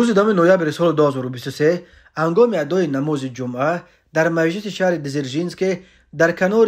روز 10 نوامبر سال 2023 هنگام ادای نماز جمعه در مسجد شهر دزرژینسک در کنار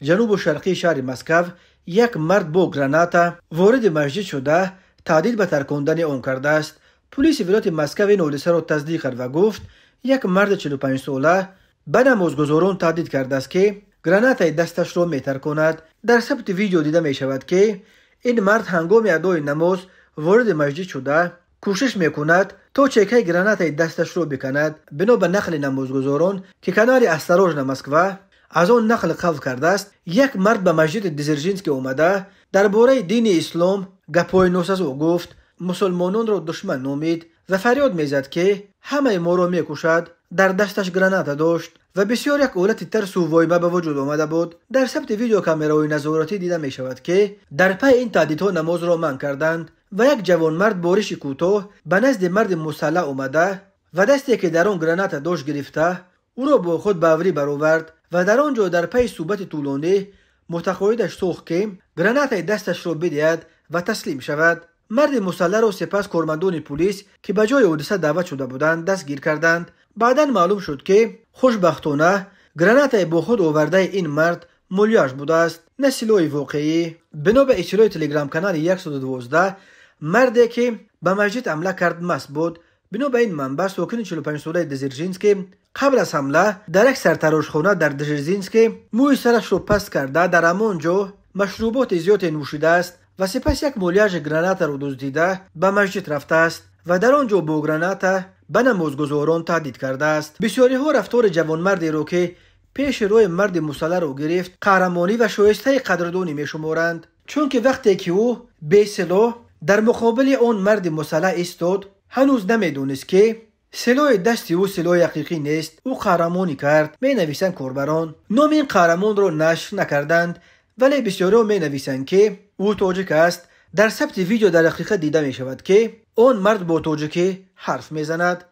جنوب و شرقی شهر مسکو یک مرد با گراناتا وارد مسجد شده تهدید به ترک کردن آن کرده است. پلیس ولایت مسکو این حادثه را تصدیق کرد و گفت یک مرد 45 ساله به نمازگزاران تهدید کرده است که گراناتای دستش را میتر کند. در ثبت ویدیو دیده می شود که این مرد هنگام ادای نماز وارد مسجد شده کوشش میکند تا چکه گراناتای دستش را بکند. بنا به نقل نمازگزاران که کنار استراژن مسکو از آن نقل قول کرده است، یک مرد به مسجد دزرژینسک اومده درباره دین اسلام گپای نوساز او گفت، مسلمانان را دشمن نامید و فریاد میزد که همه ما را میکشد. در دستش گراناتا داشت و بسیار یک حالت ترس و وایمه به وجود آمده بود. در ثبت ویدیو کامرای نظارتی دیده می شود که در پی این تهدیدها نماز را منع کردند و یک جوان مرد بارش کوتاه به نزد مرد مسلح آمده و دستی که در آن گراناتا داشت گرفته او را با خود به اوری برآورد و در آنجا در پی صحبت طولانی متقاعدش ساخت که گراناتای دستش را بدهد و تسلیم شود. مرد مسلح را سپس کارمندان پلیس که به جای حادثه دعوت شده بودند دستگیر کردند. بعدا معلوم شد که خوشبختانه گراناتای با خود آورده این مرد مولیاژ بوده است، نه سلاح واقعی. بنا به اطلاع تلگرام کانال 112 مردی که به مسجد حمله کرد مست بود. بنا به این منبع ساکن 45 ساله دزرژینسک قبل از حمله در یک سرتراشخانه در دزرژینسک موی سرش را پست کرده در همانجا مشروبات زیاد نوشیده است و سپس یک مولیاژ گراناتا را دزدیده به مسجد رفته است و در آنجا با گراناتا به نمازگزاران تهدید کرده است. بسیاری ها رفتار جوانمردی را که پیش روی مرد مسلح را گرفت قهرمانی و شایسته قدردانی می شمارند، چون که وقتی که او بی سلاح در مقابل آن مرد مسلح ایستاد هنوز نمیدونست که سلاح دستی او سلاح حقیقی نیست. او قهرمانی کرد. می نویسند کاربران نام این قهرمان را نشر نکردند، ولی بسیاری ها می نویسند که او تاجیک است. در ثبت ویدیو در حقیقت دیده می شود که آن مرد با تاجیکی حرف می زند.